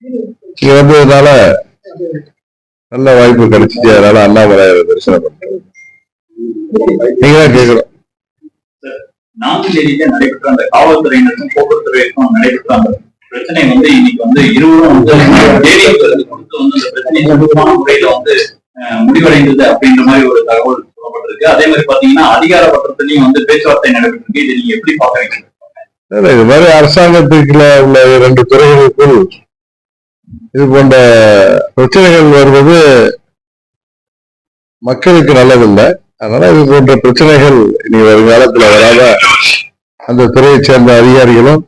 இங்க வந்ததுனால நல்ல வாய்ப்பு கிடைச்சிச்சு. அதனால அண்ணாமலை தரிசனம் பண்றேன். நீங்க தான் கேட்கணும். 4ஆம் தேதியில நடைபெற்ற அந்த காவல்துறையினருக்கும் போக்குவரத்துறைக்கும் நடைபெற்ற அந்த பிரச்சனை இன்னைக்கு இருவரும் கொடுத்து அந்த பிரச்சனை சுமூகமான முறையில முடிவடைந்தது அப்படின்ற மாதிரி ஒரு தகவல் சொல்லப்பட்டிருக்கு. அதே மாதிரி பாத்தீங்கன்னா அதிகார பத்திரத்திலையும் பேச்சுவார்த்தை நடைபெற்றிருக்கு. இதை நீங்க எப்படி பாக்குறீங்க? இது மாதிரி அரசாங்கத்துக்குள்ள உள்ள 2 துறைகளுக்குள் இது போன்ற பிரச்சனைகள் வருவது மக்களுக்கு நல்லதில்லை. அதனால இது போன்ற பிரச்சனைகள் இனி வருங்காலத்துல வராத அந்த துறையை சேர்ந்த அதிகாரிகளும்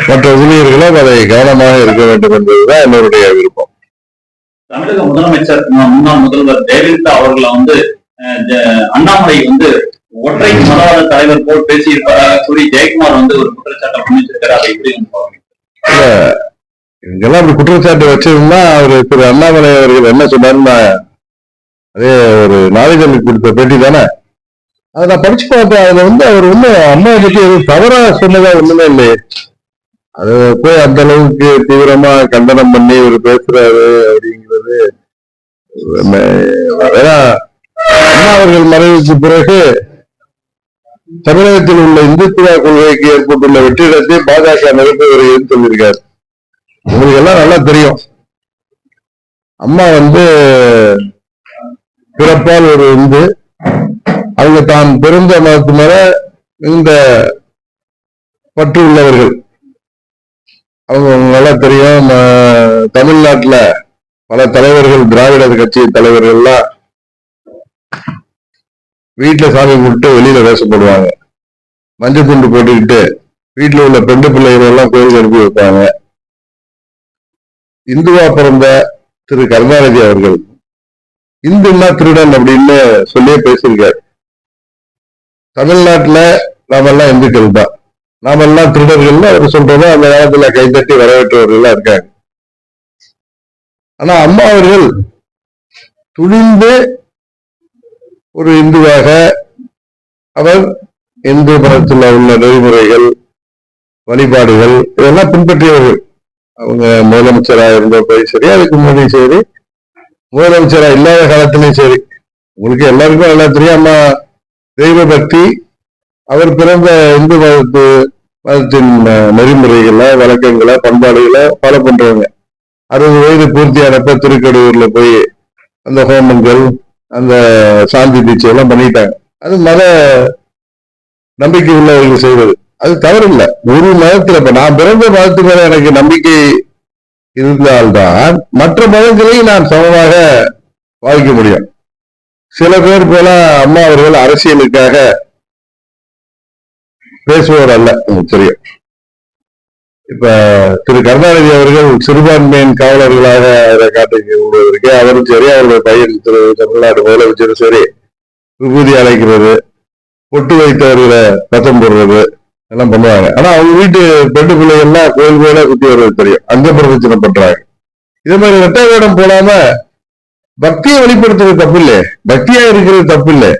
மற்ற ஊழியர்களும் அதை கவனமாக இருக்க வேண்டும் என்பதுதான் என்னுடைய விருப்பம். தமிழக முதலமைச்சர் முன்னாள் முதல்வர் ஜெயலலிதா அவர்களை அண்ணாமலை ஒற்றை மதவாத தலைவர் போல் பேசியிருப்பதாக கூறி ஜெயக்குமார் ஒரு குற்றச்சாட்டை முன்னிச்சிருக்காரு. அதை எப்படி இங்கெல்லாம் அப்படி குற்றச்சாட்டு வச்சிருந்தா அவரு திரு அண்ணாமலை அவர்கள் என்ன சொன்னாருன்னா, அதே ஒரு நாளிதழுக்கு கொடுத்த பேட்டி தானே, அதை நான் படிச்சு பார்த்தேன். அதுல அவர் அம்மாவை பத்தி எதுவும் தவறா சொன்னதா ஒண்ணுமே இல்லையே. அது போய் அந்த அளவுக்கு தீவிரமா கண்டனம் பண்ணி இவர் பேசுறாரு அப்படிங்கிறது. அண்ணா அவர்கள் மறைவுக்கு பிறகு தமிழகத்தில் உள்ள இந்துத்துவ கொள்கைக்கு ஏற்பட்டுள்ள வெற்றிடத்தை பாஜக நிரப்பி வருகிறதுன்னு சொல்லியிருக்காரு. உங்களுக்கு எல்லாம் நல்லா தெரியும். அம்மா பிறப்பால் ஒரு இந்து, அவங்க தான் பிறந்த மதத்து மேல இந்த பற்று உள்ளவர்கள். அவங்க நல்லா தெரியும். தமிழ்நாட்டுல பல தலைவர்கள், திராவிட கட்சி தலைவர்கள்லாம் வீட்டுல சாமி கும்பிட்டு வெளியில வேஷப்படுவாங்க. மஞ்சள் துண்டு போட்டுக்கிட்டு வீட்டுல உள்ள பெண்டு பிள்ளைகள் எல்லாம் கோயிலுக்கு அனுப்பி வைப்பாங்க. இந்துவா பிறந்த திரு கருணாநிதி அவர்கள் இந்துன்னா திருடன் அப்படின்னு சொல்லியே பேசியிருக்காரு. தமிழ்நாட்டுல நாமெல்லாம் இந்துக்கள் தான், நாமெல்லாம் திருடர்கள் அவர் சொல்றதோ அந்த காலத்துல கைத்தட்டி வரவேற்றவர்கள் இருக்காங்க. ஆனா அம்மா அவர்கள் துணிந்து ஒரு இந்துவாக அவர் இந்து மதத்தில் உள்ள நெறிமுறைகள், வழிபாடுகள் இதெல்லாம் பின்பற்றியவர்கள். அவங்க முதலமைச்சராக இருந்தப்போய் சரி, அதுக்கு முன்னாடி சரி, முதலமைச்சரா இல்லாத காலத்திலையும் சரி, உங்களுக்கு எல்லாருக்கும் நல்லா தெரியும். அம்மா தெய்வ பக்தி, அவர் பிறந்த இந்து மதத்தின் நெறிமுறைகளை, வழக்கங்களை, பண்பாடுகளை ஃபாலோ பண்றவங்க. 60 வயது பூர்த்தியானப்ப திருக்கடூர்ல போய் அந்த ஹோமங்கள், அந்த சாந்தி தீட்சை எல்லாம் பண்ணிட்டாங்க. அது மத நம்பிக்கை உள்ளவர்கள் செய்வது, அது தவறு இல்லை. ஒரு மதத்துல இப்ப நான் பிறந்த மதத்து மேல எனக்கு நம்பிக்கை இருந்தால்தான் மற்ற மதங்களையும் நான் சமமாக வாழ்க்க முடியும். சில பேர் போல அம்மா அவர்கள் அரசியலுக்காக பேசுவோர் அல்ல, தெரியும். இப்ப திரு கருணாநிதி அவர்கள் சிறுபான்மையின் காவலர்களாக அதை காட்டி விடுவதற்கு அவரும் சரி, அவருடைய பையன் திரு தமிழ்நாடு முதலமைச்சரும் சரி, விபூதி அழைக்கிறது, பொட்டு வைத்தவர்களை பத்தம் போடுறது எல்லாம் பண்ணுவாங்க. ஆனா அவங்க வீட்டு பெண்டு பிள்ளைகள்லாம் கோயில் கோயிலா சுத்தி வருவது தெரியும், அங்க பிரதட்சணை பண்றாங்க. இதே மாதிரி ரெட்டை வேடம் போடாம பக்தியை வெளிப்படுத்துறது தப்பு இல்லை, பக்தியா இருக்கிறது தப்பு இல்லை.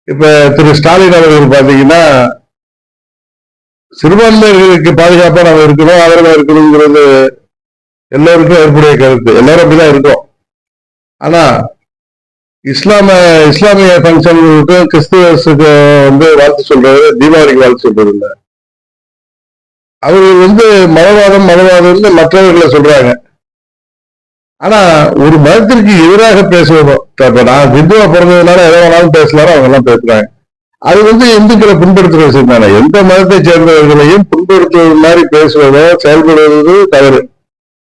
இப்ப திரு ஸ்டாலின் அவர்கள் பாத்தீங்கன்னா சிறுபான்மையர்களுக்கு பாதுகாப்பா நம்ம இருக்கணும், ஆதரவா இருக்கணுங்கிறது எல்லோருக்கும் ஏற்புடைய கருத்து, எல்லாரும் அப்படிதான் இருக்கும். ஆனா இஸ்லாமிய பங்கனுக்கு கிறிஸ்துவஸுக்கு வாழ்த்து சொல்றது, தீபாவளிக்கு வாழ்த்து சொல்றது இல்லை. அவர்கள் மதவாதம் மற்றவர்களை சொல்றாங்க. ஆனா ஒரு மதத்திற்கு எதிராக பேசுவதும், இப்ப நான் இந்துவா பிறந்ததுனால எதை வேணாலும் பேசலாரோ அவங்க எல்லாம் பேசுறாங்க. அது இந்துக்களை புண்படுத்துற விஷயம் தானே. எந்த மதத்தை சேர்ந்தவர்களையும் புண்படுத்துவது மாதிரி பேசுவதோ செயல்படுவது தவறு.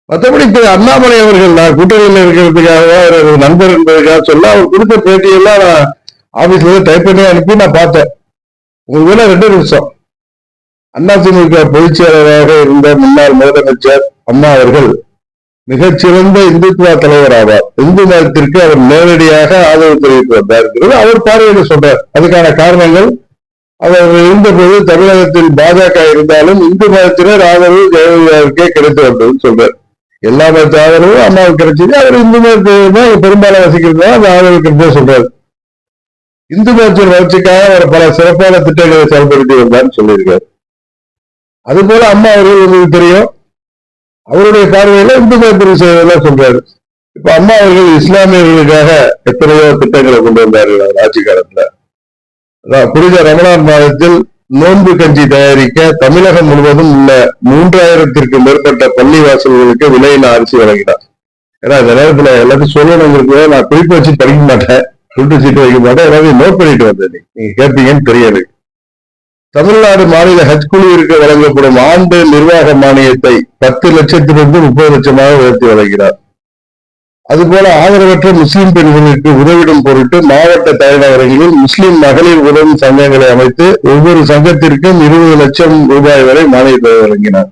மற்றபடி திரு அண்ணாமலை அவர்கள் நான் கூட்டணியில் இருக்கிறதுக்காக நண்பர் என்பதற்காக சொல்ல அவர் கொடுத்த பேட்டியெல்லாம் நான் ஆபீஸ்ல டைப் பண்ணி அனுப்பி நான் பார்த்தேன். ஒருவேளை 2 நிமிஷம். அதிமுக பொதுச் செயலராக இருந்த முன்னாள் முதலமைச்சர் அம்மா அவர்கள் மிகச்சிறந்த இந்துத்துவ தலைவர் ஆவார். இந்து மதத்திற்கு அவர் நேரடியாக ஆதரவு தெரிவித்து வந்தார். அவர் பார்வையிட சொல்றார். அதுக்கான காரணங்கள், அவர் இருந்தபோது தமிழகத்தில் பாஜக இருந்தாலும் இந்து மதத்தினர் ஆதரவு ஜெயலலிதாவுக்கே கிடைத்து வந்ததுன்னு சொல்றார். எல்லா மதத்து ஆதரவும் அம்மாவுக்கு கிடைச்சது, அவர் இந்து மதத்தை பெரும்பாலும் வசிக்கிறதா அந்த ஆதரவு கிடைத்தே சொல்றாரு. இந்து மதத்தின் வளர்ச்சிக்காக அவர் பல சிறப்பான திட்டங்களை செயல்படுத்தி வந்தார்னு சொல்லியிருக்காரு. அது போல அம்மா அவர்கள் உங்களுக்கு தெரியும், அவருடைய பார்வையில இந்து மதத்திற்கு செய்வதெல்லாம் சொல்றாரு. இப்ப அம்மா அவர்கள் இஸ்லாமியர்களுக்காக எத்தனையோ திட்டங்களை கொண்டு வந்தார்கள் அவர் ஆட்சி காலத்துல. புனித ரமலான் மாதத்தில் நோன்பு கஞ்சி தயாரிக்க தமிழகம் முழுவதும் உள்ள 3000த்திற்கும் மேற்பட்ட பள்ளி வாசல்களுக்கு விலையில அரிசி வழங்கினார். ஏன்னா இந்த நேரத்துல எல்லாத்தையும் சொல்லணுங்கிறது நான் குறிப்பு வச்சு படிக்க மாட்டேன், சுட்டு சீட்டு வைக்க மாட்டேன், எல்லாத்தையும் நோட் பண்ணிட்டு வந்தேன். நீங்க கேட்பீங்கன்னு தெரியல. தமிழ்நாடு மாநில ஹஜ் குழுவிற்கு வழங்கப்படும் ஆண்டு நிர்வாக மானியத்தை 10 லட்சத்திலிருந்து 30 லட்சமாக உயர்த்தி வழங்கினார். அதுபோல ஆதரவற்ற முஸ்லிம் பெண்களுக்கு உதவிடும் பொருட்டு மாவட்ட தலைநகரங்களில் முஸ்லிம் மகளிர் உதவும் சங்கங்களை அமைத்து ஒவ்வொரு சங்கத்திற்கும் 20 லட்சம் ரூபாய் வரை மானியத்தை வழங்கினார்.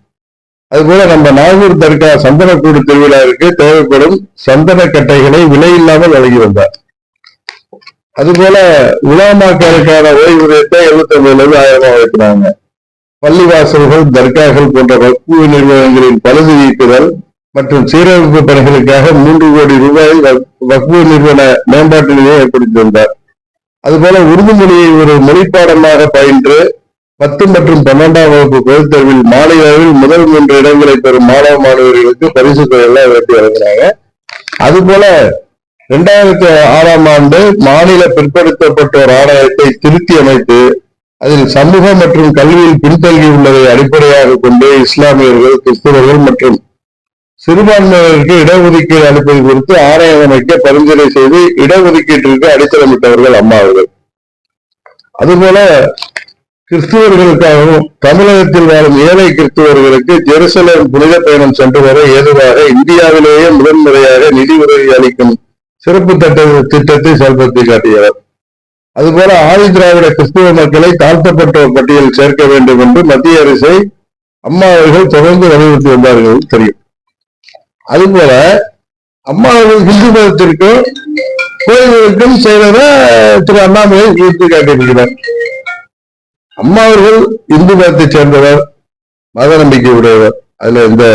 அதுபோல நம்ம நாகூர் தர்கா சந்தனக்கூடு திருவிழாவிற்கு தேவைப்படும் சந்தன கட்டைகளை விலையில்லாமல் வழங்கி வந்தார். அதுபோல உலாமாக்களுக்கான ஓய்வூதியத்தை 75,000 வைக்கிறாங்க. பள்ளிவாசல்கள், தர்காக்கள் போன்ற வக்ஃபு நிறுவனங்களின் பழுது நீக்குதல் மற்றும் சீரமைப்பு பணிகளுக்காக 3 கோடி ரூபாய் வக்ஃபு நிறுவன மேம்பாட்டு நிதியை ஏற்படுத்தி வந்தார். அதுபோல உருது மொழியை ஒரு மொழிப்பாடமாக பயின்று 10 மற்றும் 12ஆம் வகுப்பு பொதுத் தேர்வில் மாநில அளவில் முதல் 3 இடங்களை பெறும் மாணவ மாணவர்களுக்கு பரிசு தொகையெல்லாம் வெட்டி வழங்கினாங்க. அதுபோல 2006ஆம் ஆண்டு மாநில பிற்படுத்தப்பட்டோர் ஆணையத்தை திருத்தி அமைத்து அதில் சமூக மற்றும் கல்வியில் பின்தங்கி உள்ளதை அடிப்படையாக கொண்டு இஸ்லாமியர்கள், கிறிஸ்தவர்கள் மற்றும் சிறுபான்மையினருக்கு இடஒதுக்கீடு அளிப்பது குறித்து ஆணையம் அமைக்க பரிந்துரை செய்து இடஒதுக்கீட்டிற்கு அடித்தளமிட்டவர்கள் அம்மா அவர்கள். அதுபோல கிறிஸ்துவர்களுக்காகவும் தமிழகத்தில் வாழும் ஏழை கிறிஸ்துவர்களுக்கு ஜெருசலேம் புனித பயணம் சென்று வர ஏதுவாக இந்தியாவிலேயே முதன்முறையாக நிதி உதவி அளிக்கும் சிறப்பு திட்டத்தை செயல்படுத்தி காட்டியவர். அதுபோல ஆதி திராவிட கிறிஸ்துவ மக்களை தாழ்த்தப்பட்டோர் பட்டியலில் சேர்க்க வேண்டும் என்று மத்திய அரசை அம்மா அவர்கள் தொடர்ந்து வலியுறுத்தி வந்தார்கள் தெரியும். அதுபோல அம்மா அவர்கள் இந்து மதத்திற்கும் கோயில்களுக்கும் செய்வதை திரு அண்ணாமலை உயர்த்தி காட்டியிருக்கிறார். அம்மா அவர்கள் இந்து மதத்தை சேர்ந்தவர், மத நம்பிக்கை உடையவர், அதுல எந்த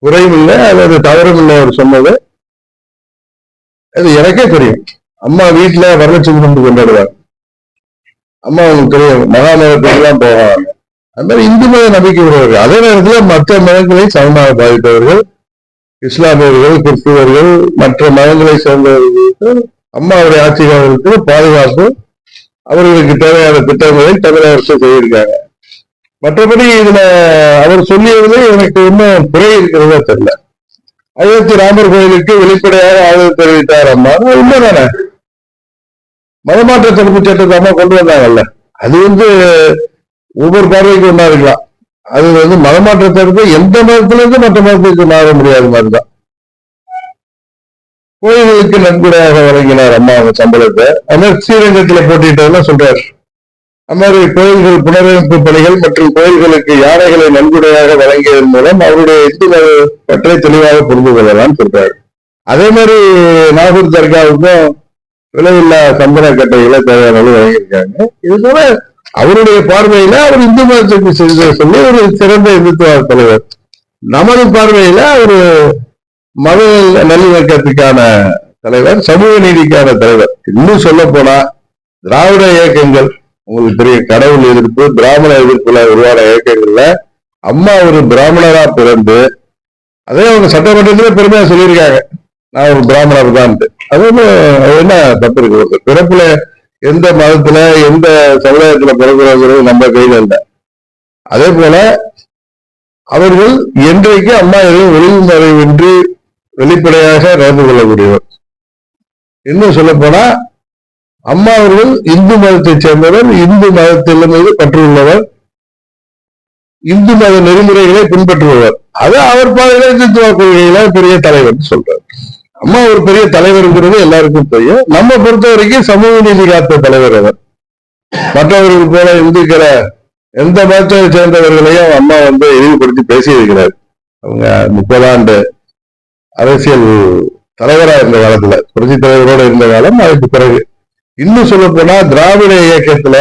குறையும் இல்லை அல்லது தவறும் இல்லை. அவர் சொன்னது அது எனக்கே தெரியும். அம்மா வீட்டுல வரலட்சுமி கும்பிட்டு கொண்டாடுவார். அம்மா அவங்களுக்கு தெரியும் மகாமதத்துக்கெல்லாம் போவாங்க. அந்த மாதிரி இந்து மத நம்பிக்கை உடையவர்கள். அதே நேரத்தில் மற்ற மதங்களை சமமாக பாதித்தவர்கள், இஸ்லாமியர்கள், கிறிஸ்துவர்கள், மற்ற மதங்களை சேர்ந்தவர்களுக்கு அம்மாவுடைய ஆட்சி காலத்தில் பாதுகாப்பு, அவர்களுக்கு தேவையான திட்டங்களை தமிழக அரசு செய்திருக்காங்க. மற்றபடி இதுல அவர் சொல்லியதிலே எனக்கு இன்னும் குறை இருக்கிறதா தெரியல. அயோத்தி ராமர் கோயிலுக்கு வெளிப்படையாக ஆதரவு தெரிவித்தார் அம்மா. உண்மைதானே? மதமாற்ற தடுப்பு சட்டத்தை அம்மா கொண்டு வந்தாங்கல்ல, அது ஒவ்வொரு பார்வைக்கு ஒன்றா இருக்கலாம். அது மதமாற்ற தடுப்பு எந்த மதத்திலிருந்து மற்ற மதத்துக்கு மாற முடியாத மாதிரிதான். கோயில்களுக்கு நன்கொடையாக வழங்கினார் அம்மா அவங்க சம்பளத்தை. அது ஸ்ரீரங்கத்துல போட்டிட்டதெல்லாம் சொல்றாரு. அது மாதிரி கோயில்கள் புனரமைப்பு பணிகள் மற்றும் கோயில்களுக்கு யானைகளை நன்கொடையாக வழங்கியதன் மூலம் அவருடைய இந்து மத பற்றை தெளிவாக புரிந்து கொள்ளலாம் சொல்றாரு. அதே மாதிரி நாகூர் தர்காவுக்கும் விலையில்லா சந்தன கட்டைகளை தேவையான வழங்கியிருக்காங்க. இது போல அவருடைய பார்வையில அவர் இந்து மதத்துக்கு செய்த சொல்லி ஒரு சிறந்த இந்துத்துவ தலைவர். நமது பார்வையில ஒரு மத நல்லிணக்கத்துக்கான தலைவர், சமூக நீதிக்கான தலைவர். இன்னும் சொல்ல போனா திராவிட இயக்கங்கள், உங்களுக்கு தெரியும், கடவுள் எதிர்ப்பு, பிராமண எதிர்ப்புல உருவான இயக்கங்கள்ல அம்மா ஒரு பிராமணரா பிறந்து அதே அவங்க சட்டமன்றத்துல பெருமையா சொல்லியிருக்காங்க, நான் ஒரு பிராமணர் தான். அது என்ன தப்பு இருக்கு? பிறப்புல எந்த மதத்துல எந்த சமுதாயத்துல பிறகுறது நம்ம கையில இல்லை. அதே போல அவர்கள் என்றைக்கு அம்மா எதையும் ஒளிவு மறைவின்றி வெளிப்படையாக நடந்து கொள்ளக்கூடியவர். இன்னும் சொல்ல போனா அம்மா அவர்கள் இந்து மதத்தை சேர்ந்தவர், இந்து மதத்தின் மீது பற்றுள்ளவர், இந்து மத நெறிமுறைகளை பின்பற்றுபவர். அது அவர் பாதையில இந்துத்துவ கொள்கையில பெரிய தலைவர் சொல்றார். அம்மா ஒரு பெரிய தலைவர்ங்கிறது எல்லாருக்கும் தெரியும். நம்ம பொறுத்த வரைக்கும் சமூக நீதி காத்த தலைவர் அவர். மற்றவர்கள் போல இந்துக்களை எந்த மதத்தை சேர்ந்தவர்களையும் அம்மா இழிவுபடுத்தி பேசியிருக்கிறார். அவங்க 30 ஆண்டு அரசியல் தலைவரா இருந்த காலத்துல, புரட்சி தலைவரோட இருந்த காலம். அதுக்கு பிறகு இன்னும் சொல்ல போனா திராவிட இயக்கத்துல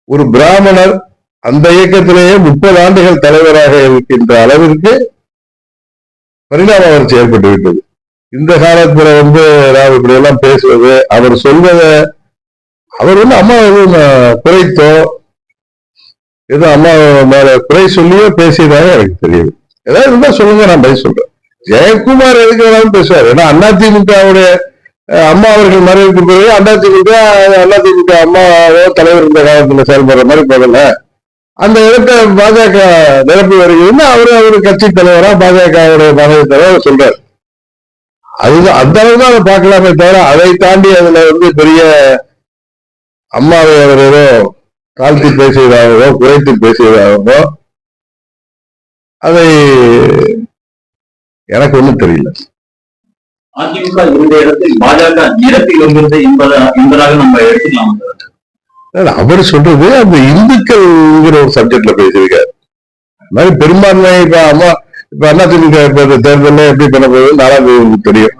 ஒரு பிராமணர் அந்த இயக்கத்திலேயே 30 ஆண்டுகள் தலைவராக இருக்கின்ற அளவிற்கு பரிணாம வளர்ச்சி ஏற்பட்டு விட்டது. இந்த காலத்துல நான் இப்படி எல்லாம் பேசுவது, அவர் சொல்வதை அவர் அம்மா குறைத்தோ ஏதோ அம்மா மேல குறை சொல்லியோ பேசியதாக எனக்கு தெரியுது. ஏதாவது இருந்தா சொல்லுங்க, நான் பதில் சொல்றேன். ஜெயக்குமார் எதுக்கு வேணாலும் பேசுவார். ஏன்னா அதிமுகவுடைய அம்மா அவர்கள் மறைவுக்கு பிறகு அதிமுக அம்மாவோ தலைவர் இருந்த காலத்துல செயல்படுற மாதிரி போகல. அந்த இடத்தை பாஜக நிரப்பி வருகிறதுன்னு அவரு கட்சி தலைவரா பாஜகவுடைய மாநில தலைவர் சொல்றாரு. அதுதான் அந்த அளவுக்கு அதை பார்க்கலாமே தவிர அதை தாண்டி அதுல பெரிய அம்மாவை அவர் ஏதோ தாழ்த்தி பேசியதாகவோ குறைத்து பேசியதாகவோ அதை எனக்கு ஒண்ணும் தெரியல. அதிமுக இந்த இடத்தில் பாஜக நிரப்பி வருகிறது என்பதாக நம்ம எடுத்துக்கலாம். அவர் சொல்றது அந்த இந்துக்கள்ங்கிற ஒரு சப்ஜெக்ட்ல பேசியிருக்காரு. அது மாதிரி பெரும்பான்மை இப்ப அதிமுக தேர்தலில் எப்படி பண்ண போகுது 4ஆம் தேதி தெரியும்.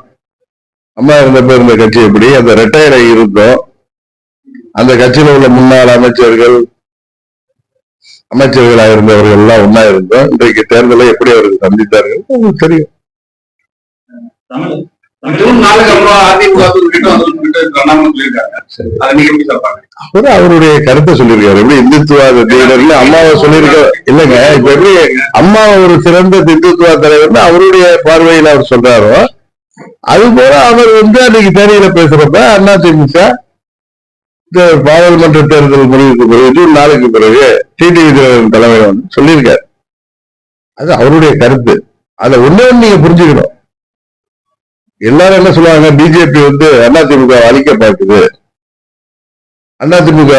அம்மா இருந்தப்ப இருந்த கட்சி எப்படி அந்த ரிட்டையர் இருந்தோம், அந்த கட்சியில உள்ள முன்னாள் அமைச்சர்களாக இருந்தவர்கள் எல்லாம் ஒன்னா இருந்தோம். இன்றைக்கு தேர்தலை எப்படி அவர்கள் சந்தித்தார்கள் உங்களுக்கு தெரியும். அவருடைய கருத்தை சொல்லியிருக்காரு. எப்படி இந்துத்துவ லீடர்ல அம்மாவை சொல்லியிருக்காரு இல்லைங்க. இப்ப எப்படி அம்மா ஒரு சிறந்த இந்துத்துவ தலைவர்னு அவருடைய பார்வையில் அவர் சொல்றாரோ, அது போல அவர் அன்னைக்கு தேனியில பேசுறப்ப அதிமுக இந்த பாராளுமன்ற தேர்தல் முடிவுக்கு பிறகு ஜூன் 4க்கு பிறகு டிடிவி தலைவர் சொல்லியிருக்காரு. அது அவருடைய கருத்து. அதை ஒண்ணு நீங்க புரிஞ்சுக்கணும். எல்லாரும் என்ன சொல்லுவாங்க, பிஜேபி அதிமுக அழிக்க பார்க்குது, அதிமுக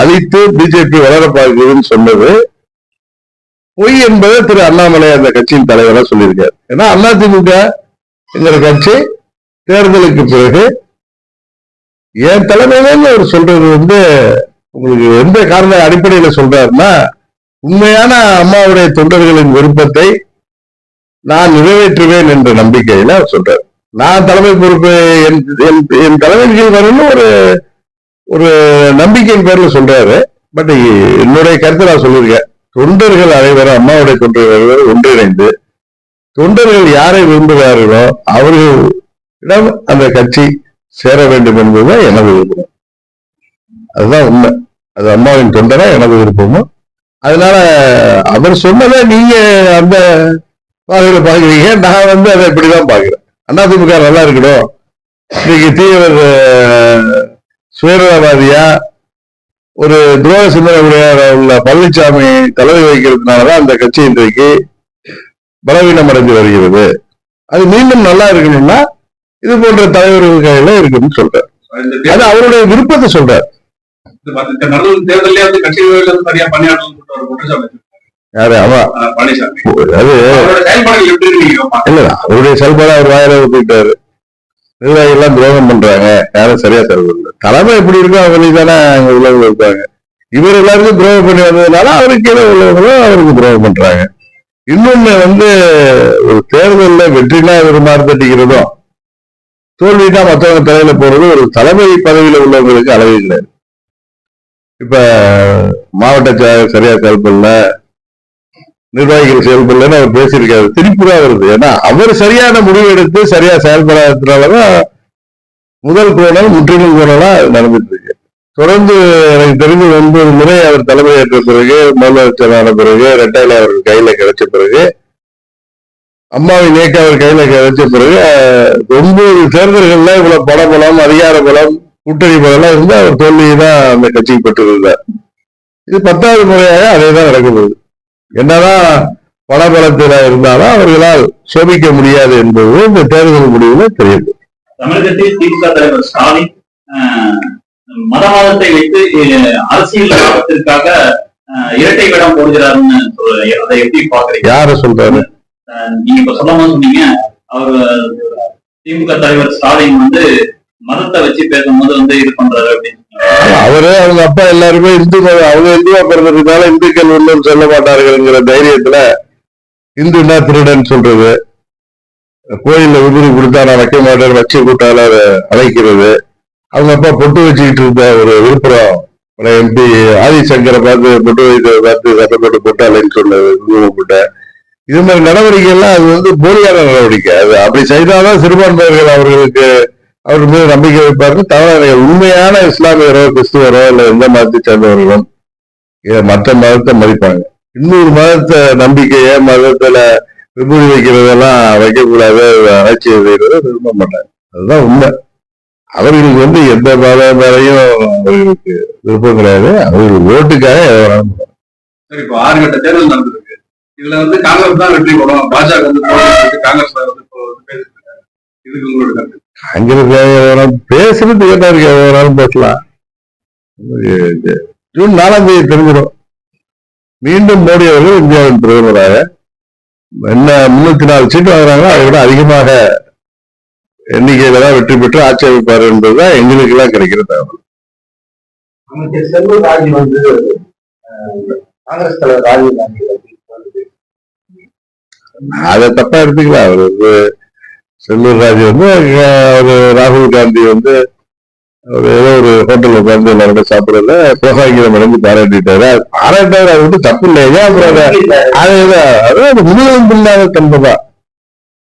அழித்து பிஜேபி வளர பார்க்குதுன்னு சொன்னது பொய் என்பதை திரு அண்ணாமலை அந்த கட்சியின் தலைவராக சொல்லியிருக்காரு. ஏன்னா அதிமுக என்கிற கட்சி தேர்தலுக்கு பிறகு என் தலைமையில அவர் சொல்றது உங்களுக்கு எந்த காரண அடிப்படையில சொல்றாருன்னா, உண்மையான அம்மாவுடைய தொண்டர்களின் விருப்பத்தை நான் நிறைவேற்றுவேன் என்ற நம்பிக்கையில அவர் சொல்றாரு. நான் தலைமை பொறுப்பு என் தலைமையின் கீழ் வரணும்னு ஒரு நம்பிக்கையின் பேர்ல சொல்றாரு. பட் என்னுடைய கருத்தை நான் சொல்லியிருக்கேன். தொண்டர்கள் அனைவரும் அம்மாவுடைய தொண்டர்கள் ஒன்றிணைந்து தொண்டர்கள் யாரை விரும்புகிறார்களோ அவர்களிடம் அந்த கட்சி சேர வேண்டும் என்பதுதான் எனது விருப்பம். அதுதான் உண்மை. அது அம்மாவின் தொண்டரா எனது விருப்பமும். அதனால அவர் சொன்னதை நீங்க அந்த பாதையில பாக்குறீங்க, நான் அதை இப்படிதான் பாக்குறேன். அதிமுக நல்லா இருக்கணும், இன்னைக்கு தீவிர சுயநலவாதியா ஒரு துரோக சிந்தனை உள்ள பழனிசாமி தலைமை வைக்கிறதுனாலதான் அந்த கட்சி இன்றைக்கு பலவீனம் அடைந்து வருகிறது. அது மீண்டும் நல்லா இருக்கணும்னா இது போன்ற தலைவர்கள் கையில இருக்குன்னு சொல்றாரு. அது அவருடைய விருப்பத்தை சொல்றாரு. யாரு அது இல்ல, அவருடைய செயல்பாடு அவர் வாயில ஊத்திட்டாரு. நிர்வாகிகள் எல்லாம் துரோகம் பண்றாங்க, யாரும் சரியா செயல்படல. தலைமை எப்படி இருக்கோ அவங்க தானே அங்க உள்ளவங்க இருப்பாங்க. இவர் எல்லாருக்கும் துரோகம் பண்ணி வந்ததுனால அவருக்கு கீழே உள்ளவங்களும் அவருக்கு துரோகம் பண்றாங்க. இன்னொன்னு ஒரு தேர்தலில் வெற்றினா ஒரு மாதிரி தட்டிக்கிறதும் தோல்விதான் மற்றவங்க தலையில போறது ஒரு தலைமை பதவியில உள்ளவங்களுக்கு அளவே கிடையாது. இப்ப மாவட்ட செயலர் சரியா செயல்படல, நிர்வாகிகள் செயல்படலன்னு அவர் பேசியிருக்காரு. திருப்பூரா வருது. ஏன்னா அவர் சரியான முடிவு எடுத்து சரியா செயல்படாததுனாலதான் முதல் கோணல் முற்றிலும் கோணலா நடந்துட்டு இருக்கு. தொடர்ந்து எனக்கு தெரிஞ்சு 9 முறை அவர் தலைமையேற்ற பிறகு, முதலமைச்சரான பிறகு, ரெட்டையில அவர் கையில கிடைச்ச பிறகு, அம்மாவின் இயக்க அவர் கையில கிடைச்ச பிறகு 9 தேர்தல்கள்ல இவ்வளவு பணபலம், அதிகார பலம், கூட்டணி பலம் இருந்து அவர் தோல்விதான் அந்த கட்சிக்கு பெற்றிருந்தார். இது 10வது முறையாக அதேதான் நடக்குது. என்னதான் பணபலத்தில இருந்தாலும் அவர்களால் சோபிக்க முடியாது என்பது இந்த தேர்தல் முடிவுல தெரியுது. தமிழகத்தில் திமுக தலைவர் ஸ்டாலின் மதவாதத்தை வைத்து அரசியல் லாபத்திற்காக இரட்டை வேடம் போடுகிறாருன்னு அதை எப்படி பாக்குறீங்க? யார சொல்றாரு? நீங்க இப்ப சொல்லாம சொன்னீங்க, அவர் திமுக தலைவர் ஸ்டாலின் மதத்தை வச்சு பேசும்போது இது பண்றாரு அப்படின்னு. அவரு அவங்க அப்பா எல்லாருமே அவங்க இந்துவா பிறந்ததுனால இந்துக்கள் ஒன்றும் சொல்ல மாட்டார்கள்ங்கிற தைரியத்துல இந்துன்னா திருடன் சொல்றது, கோயில்ல உதிரி கொடுத்தா நான் வைக்க மாட்டேன் வச்சு கூட்டால அழைக்கிறது, அவங்க அப்பா பொட்டு வச்சுக்கிட்டு இருந்த ஒரு விழுப்புரம் எம்பி ஆதிசங்கரை பார்த்து பொட்டு வைத்து பார்த்து சட்டப்பட்டு பொட்டாலைன்னு சொன்னது போட்ட இது மாதிரி நடவடிக்கை எல்லாம் அது போலியான நடவடிக்கை. அது அப்படி செய்தாதான் சிறுபான்மையர்கள் அவர்களுக்கு அவர் மீது நம்பிக்கை வைப்பார்கள். தவறான உண்மையான இஸ்லாமியரோ கிறிஸ்துவரோ இல்ல எந்த மதத்தை சேர்ந்தவர்களும் மற்ற மதத்தை மதிப்பாங்க. இன்னொரு மதத்தை நம்பிக்கைய மதத்துல விபூதி வைக்கிறதெல்லாம் வைக்கக்கூடாது, அலட்சியம் செய்யறத விரும்ப மாட்டாங்க. அதுதான் உண்மை. அவர்களுக்கு வந்து எந்த மேலையும் அவர்களுக்கு விருப்பம் கிடையாது. அவர்கள் ஓட்டுக்காக எவ்வளவு. சரி, இப்போ 6 கட்ட தேர்தல் நடந்திருக்கு. இதுல வந்து காங்கிரஸ் தான் வெற்றி பெறும், பாஜக வந்து காங்கிரஸ் வந்து பேசிட்டு இருக்காங்க. இதுக்கு உங்களோட கருத்து? காங்கிரஸ் பேசுறது கேட்டாருக்கு எவ்வளவு பேசலாம். ஜூன் 4ஆம் தேதி தெரிஞ்சிடும். மீண்டும் மோடி அவர்கள் இந்தியாவின் பிரதமராக என்ன 304 சீட்டு வாங்குறாங்க, அதை விட அதிகமாக எண்ணிக்கையில தான் வெற்றி பெற்று ஆட்சி அமைப்பார் என்பதுதான் எங்களுக்கு எல்லாம் கிடைக்கிற தகவல். அமைச்சர் செல்லூர் ராஜு வந்து காங்கிரஸ் தலைவர் ராகுல் காந்தி அதை தப்பா எடுத்துக்கலாம். அவர் வந்து செல்லூர் ராஜு வந்து ஒரு ராகுல் காந்தி வந்து ஏதோ ஒரு ஹோட்டல் உட்கார்ந்து எல்லாரோட சாப்பிடறத புரோகாங்கிரம் இருந்து பாராட்டிட்டாரு. பாராட்டாரு, அது வந்து தப்பு இல்லையா? அப்புறம் முழுவதும் இல்லாத தன்புதான்,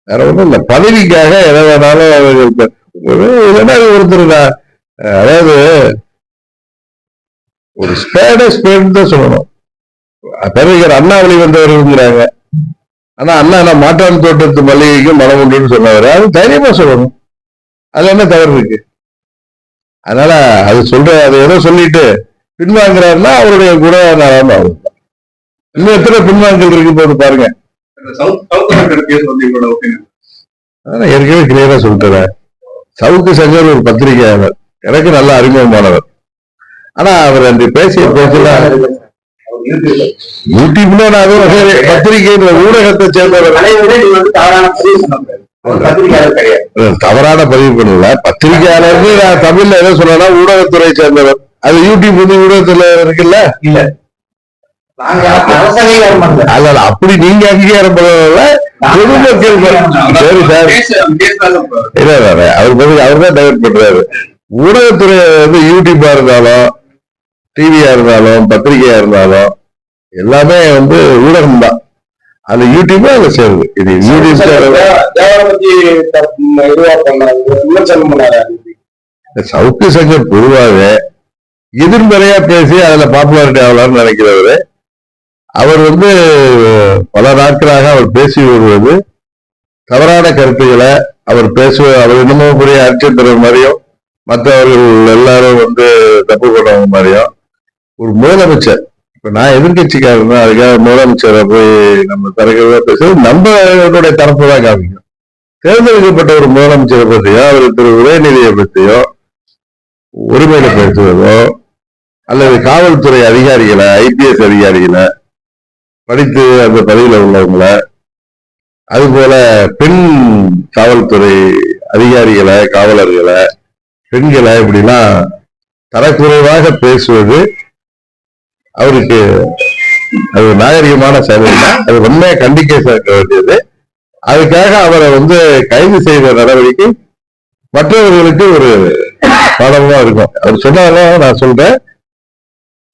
வேற ஒன்றும் இல்ல. பதவிக்காக எதை வேணாலும் இல்லைன்னா ஒருத்தர் அதாவது ஒரு ஸ்பேடு தான் சொல்லணும். பேரறிஞர் அண்ணா வழி வந்தவருங்கிறாங்க. ஆனா அண்ணா நான் மாற்றான் தோட்டத்து மல்லிகைக்கும் மனம் உண்டுன்னு சொன்னவர். அது தைரியமா சொல்லணும். அதுல என்ன தவறு இருக்கு? அதனால அது அது ஏதோ சொல்லிட்டு பின்வாங்குறாருன்னா அவருடைய கூட ஆகும். இன்னும் எத்தனை பின்வாங்கல் இருக்கு போது பாருங்க. ஏற்கனவே கிளியரா சொல்லிட்டு சவுக்கு சங்கர் ஒரு பத்திரிகையாளர், எனக்கு நல்ல அறிமுகமானவர். ஆனா அவர் அந்த பேசிய பேசல யூடியூப்ல பத்திரிகை ஊடகத்தை சேர்ந்தவர் தவறான பதிவு பண்ணல. பத்திரிகையாளர் நான் தமிழ்ல எதை சொல்லனா ஊடகத்துறை சேர்ந்தவர். அது யூடியூப் வந்து ஊடகத்துல இருக்குல்ல. இல்ல அப்படி நீங்க அங்கீகாரம் பண்ணல. சரி சார், இல்ல அவர் தான் டைவர்ட் பண்றாரு. ஊடகத்துறை வந்து யூடியூபா இருந்தாலும் டிவியா இருந்தாலும் பத்திரிகையா இருந்தாலும் எல்லாமே வந்து ஊடகம் தான். அது யூடியூப் அதுல சேருது. இது சவுக்கு சங்கர் பொதுவாக எதிர்மறையா பேசி அதுல பாப்புலாரிட்டி ஆகலாம்னு நினைக்கிறவரு. அவர் வந்து பல நாட்களாக அவர் பேசி வருவது தவறான கருத்துக்களை அவர் அவர் இன்னமும் பெரிய அச்சம் தர மாதிரியும் மற்றவர்கள் எல்லாரும் வந்து தப்பு பண்ணவங்க மாதிரியும் ஒரு முதலமைச்சர். இப்ப நான் எதிர்கட்சிக்காரன் தான், அதுக்காக முதலமைச்சரை போய் நம்ம தரக்கிறதா பேசுறது நம்மளுடைய தரப்பு தான் காமிக்கும். தேர்ந்தெடுக்கப்பட்ட ஒரு முதலமைச்சரை பற்றியோ அவர் திரு உதயநிதியை பற்றியோ உரிமையில பேசுவதோ அல்லது காவல்துறை அதிகாரிகளை ஐபிஎஸ் அதிகாரிகளை படித்து அந்த பதவியில உள்ளவங்களை அது போல பெண் காவல்துறை அதிகாரிகளை காவலர்களை பெண்களை இப்படிலாம் தரக்குறைவாக பேசுவது அவருக்கு அது நாகரிகமான செயல். அது உண்மையை கண்டிக்க சேர்க்க வேண்டியது. அதுக்காக அவரை வந்து கைது செய்த நடவடிக்கை மற்றவர்களுக்கு ஒரு பாடமா இருக்கும். அவர் சொன்னாலும் நான் சொல்றேன்,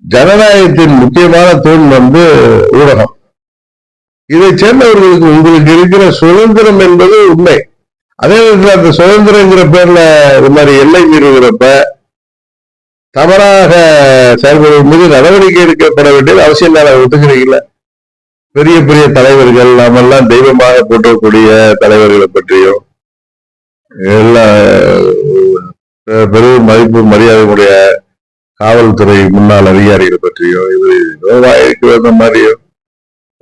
ஜனநாயகத்தின் முக்கியமான தூண் வந்து ஊடகம். இதை சேர்ந்தவர்களுக்கு உங்களுக்கு இருக்கிற சுதந்திரம் என்பது உண்மை. அதே நேரத்தில் அந்த சுதந்திரங்கிற பேர்ல இது மாதிரி எல்லை மீறுகிறப்ப தவறாக செயல்படுவதன் மீது நடவடிக்கை எடுக்கப்பட வேண்டியது அவசியம் தான். ஒத்துக்கிறீங்களா? பெரிய பெரிய தலைவர்கள் நாமெல்லாம் தெய்வமாக போற்றக்கூடிய தலைவர்களை பற்றியும் எல்லா பெரும் மதிப்பு மரியாதையுடைய காவல்துறை முன்னாள் அதிகாரிகளை பற்றியும் இவர் வந்த மாதிரியும்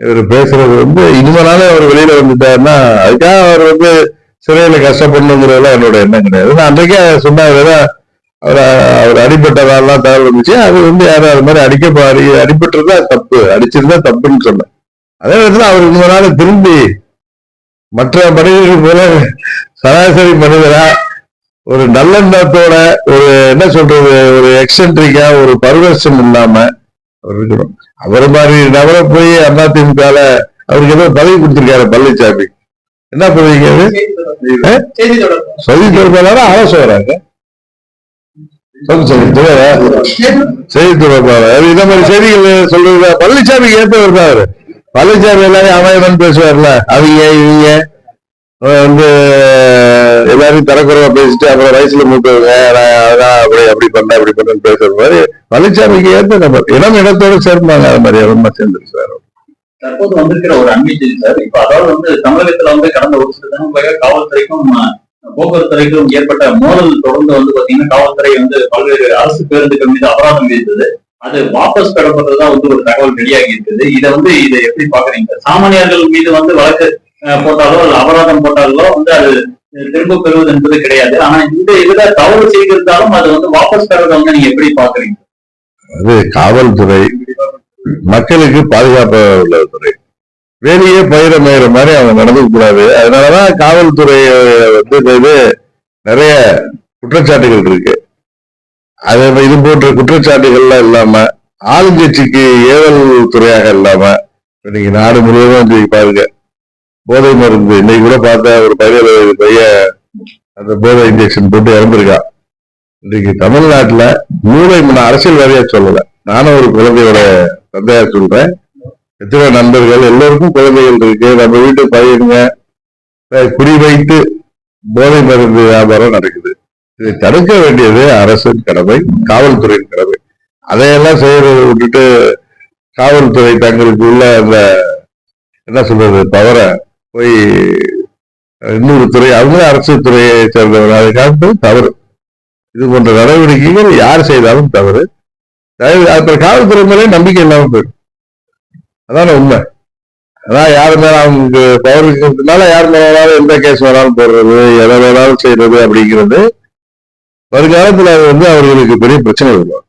இவர் பேசுறது வந்து இனிமேனாலும் அவர் வெளியில வந்துட்டாருன்னா அதுக்காக அவர் வந்து சிறையில கஷ்டப்படணுங்கிறதெல்லாம் என்னோட எண்ணம் கிடையாது. நான் அன்றைக்கே சொன்னாதான் அவர் அடிப்பட்டதாலாம் தகவல் வந்துச்சு. அது வந்து யாரும் அது மாதிரி அடிபட்டுருந்தா தப்பு, அடிச்சிருந்தா தப்புன்னு சொன்னேன். அதே நேரத்தில் அவர் இந்த நாள் திரும்பி மற்ற மனிதர்கள் போல சராசரி மனிதரா ஒரு நல்லெண்ணத்தோட ஒரு என்ன சொல்றது ஒரு எக்ஸென்ட்ரிக்கா ஒரு பர்வர்ஷன் இல்லாம அவர் இருக்கணும். அவர் மாதிரி நபரை போய் அதிமுக அவருக்கு ஏதோ பதவி கொடுத்திருக்காரு பழனிசாமி. என்ன பதவிங்க? செய்தி தொடர்பாளர் ஆலோசகராங்க. செய்தி தொடர்பாளர் இந்த மாதிரி செய்திகள் சொல்றது பழனிசாமிக்கு ஏற்றவர் தான் அவரு. பழனிசாமி எல்லாரும் அமையதான் பேசுவார்ல, அவங்க இவங்க வந்து எல்லாரையும் தரக்குறவா பேசிட்டு அப்புறம் வயசுல மூத்தவங்க அதான் அப்படி பண்ண இப்படி பண்ணு பேசுற மாதிரி பழனிசாமிக்கு ஏற்ற நபர். இடத்தோட சேர்ப்பாங்க. அது மாதிரி இடமா சேர்ந்துருக்கு சார். தற்போது வந்திருக்கிற ஒரு அண்மை செய்தி சார். இப்ப அதாவது வந்து தமிழகத்துல வந்து கடந்த ஒரு சில தினங்களாக காவல்துறைக்கும் போக்குவரத்து துறைக்கும் ஏற்பட்ட மோதல் தொடர்ந்து வந்து பாத்தீங்கன்னா காவல்துறை வந்து பல்வேறு அரசு பேருந்துகள் மீது அபராதம் விதித்தது. அது வாபஸ் பெறப்பட்டதா வந்து ஒரு தகவல் வெளியாகி இருக்குது. இதை எப்படி பாக்குறீங்க? சாமானியர்கள் மீது வந்து வழக்கு போட்டாலோ அல்ல அபராதம் போட்டாலோ வந்து அது திரும்ப பெறுவது என்பது கிடையாது. ஆனா இந்த இதுல தவறு செய்திருந்தாலும் அது வந்து வாபஸ் பெறதை வந்து நீங்க எப்படி பாக்குறீங்க? அது காவல்துறை மக்களுக்கு பாதுகாப்பு உள்ள துறை. வெளியே பயிர மேயிற மாதிரி அவங்க நடந்துக்க கூடாது. அதனாலதான் காவல்துறை வந்து நிறைய குற்றச்சாட்டுகள் இருக்கு. அது இது போன்ற குற்றச்சாட்டுகள்லாம் இல்லாம ஆளுங்கட்சிக்கு ஏவல் துறையாக இல்லாம இன்னைக்கு நாடு முழுவதும் பாருங்க போதை மருந்து. இன்னைக்கு கூட பார்த்தா ஒரு 17 வயது பையன் அந்த போதை இன்ஜெக்ஷன் போட்டு இறந்துருக்கான். இன்னைக்கு தமிழ்நாட்டுல மூளை அரசியல்வாதியா சொல்லல, நானும் ஒரு குழந்தையோட தந்தையா சொல்றேன். எத்தனை நண்பர்கள் எல்லோருக்கும் குழந்தைகள் இருக்கு. நம்ம வீட்டு பையனுங்க குறிவைத்து போதை மருந்து வியாபாரம் நடக்குது. இதை தடுக்க வேண்டியது அரசின் கடமை, காவல்துறையின் கடமை. அதையெல்லாம் செய்யறதை விட்டுட்டு காவல்துறை தங்களுக்கு உள்ள அந்த என்ன சொல்றது பவரை போய் இன்னொரு துறை, அவங்க அரசு துறையை சேர்ந்தவர், அதை காட்டுறது தவறு. இது போன்ற நடவடிக்கைகள் யார் செய்தாலும் தவறு. அப்புறம் காவல்துறை மேலே நம்பிக்கை இல்லாம போயிடும். அதான உண்மை. அதான் யாரு மேல அவங்க பவர் இருக்கிறதுனால யார் மேலாலும் எந்த கேஸ் வேணாலும் போடுறது, எதை வேணாலும் செய்யறது அப்படிங்கிறது வருங்காலத்துல அது வந்து அவர்களுக்கு பெரிய பிரச்சனை வரும்.